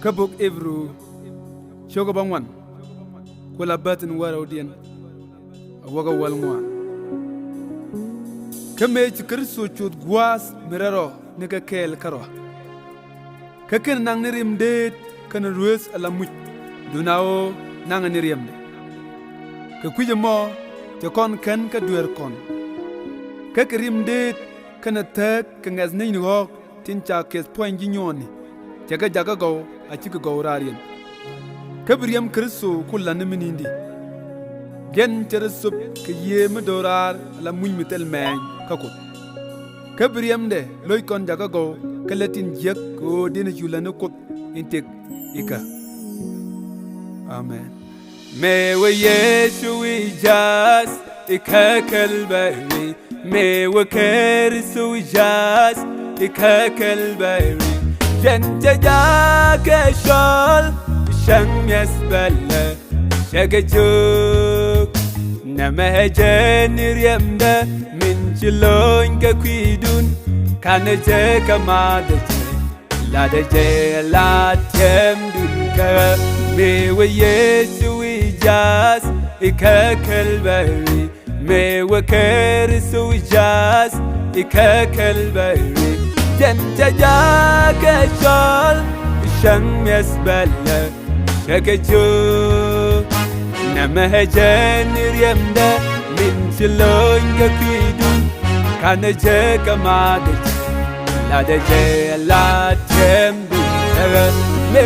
Kabuk Evru Shogabangwan Kula Batin Warodian Awaga Walmwan Kame Chikrisu Chut Guas Miraro Nika Kel Karo Kakin Nang Nirim Date Kana Rues Alamut Dunao Nang Niriam Kakuja Jakon Ken Kaduer Kon Kakirim Date Kana Tek Kangas Ninhok Tincha Kes Point Gignoni Jaga Go Achika Go Rarian Kabriam Krisu Kulan Minindi Gen Terasup Kaye Madorar La Mumitel Man Kakut Kabriam de Loikon Jaga Go Kalatin Yak O Dina Julanukut Intik Ika Amen. Me we Yesu we just Ikakelberry Me we Kerisu we just Ikakelberry Jente jake shol Shang yasbelle Shagajuk Namahe niriamda Min chilon ka kwidun Kana je kamadaje Ladaje latem dunka Me we Yesu we just Ikakelberry Me we Kerisu we just Ikakelberry Jente jake shol Shang yasbelle Shagajuk Namahe niriamda Min chilon ka kwidun Kana je kamadaje Ladaje latem dunka Me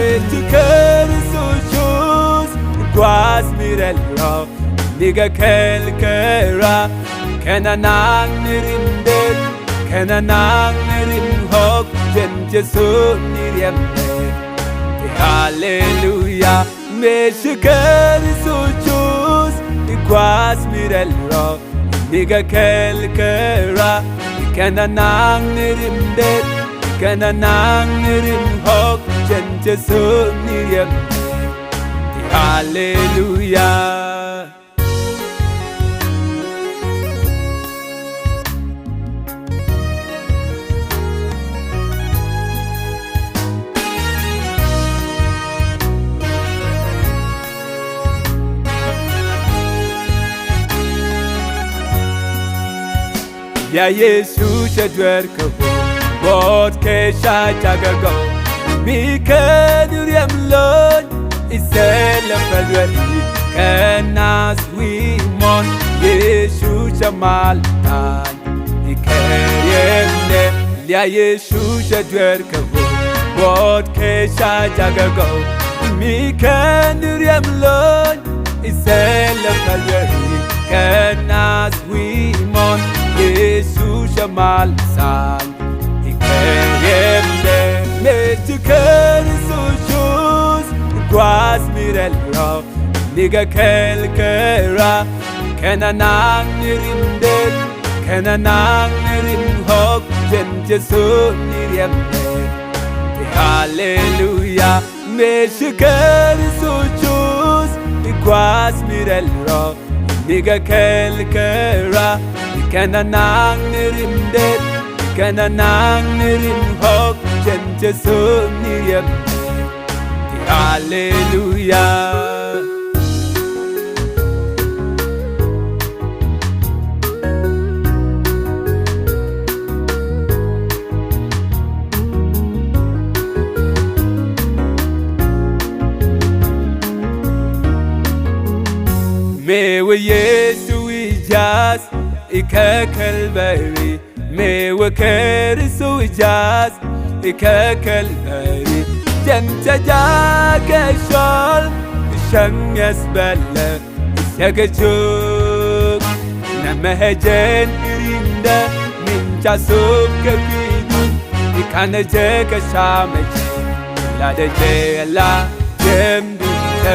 Kerisu shoes Guas mirello Niga kel kera Kenanang nirindel Kenanang nirimhok Jen Jesu niriamde Hallelujah Me Kerisu shoes Guas mirello Niga kel kera Kenanang nirindel Kenanang nirimhok Jen Jesu niriamde Hallelujah Ya Yesu shadwer kabo Bot kesha chagago Mi kaduriyam lon Isela falwari Kanas wimon Yesu shamal tan Ikayemne Ya Yesu shadwer kabo Bot kesha chagago Mi kaduriyam lon Isela falwari Kanas wimon Yesu shamal san Ikayemne Me Kerisu shoes Guas mirello Niga kel kera Kenanang nirindel Kenanang nirimhok Jen Jesu niriamde Hallelujah Me Kerisu shoes Guas mirello Niga kel kera Kenanang nirindel Kenanang nirimhok Jen Jesu niriamde Hallelujah Me we Yesu we just Ikakelberry Me we Kerisu we just Ikakelberry Jente jake shol Shang yasbelle Shagajuk Namahe nirinda Min jasub kakwidun Ikana jeka shamaje Ladaje la jemdunka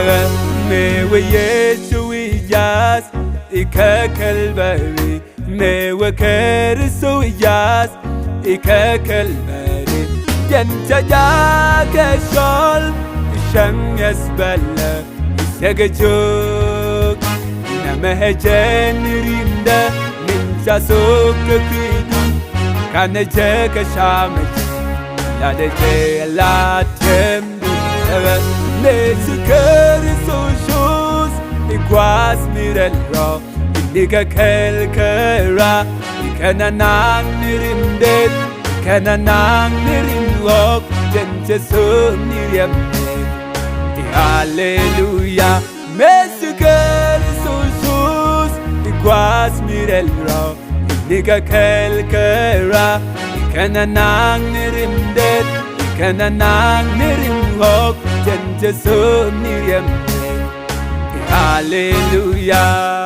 Me we Yesu we just Ikakelberry Me we Kerisu we just Ikakelberry Jente jake shol Shang yasbelle Shagajuk Namahe nirinda Min jasub kakwidun Kana jeka shamaje Ladaje la tem Mesukerisoshus Iguas mirelro Indiga kelkera Ikananang nirimdet Ikananang nirimlok Jenjesum niriamne Hallelujah Mesukerisoshus Iguas mirelro Indiga kelkera Ikananang nirimdet Ikananang nirimlok Jenjesum niriamne Hallelujah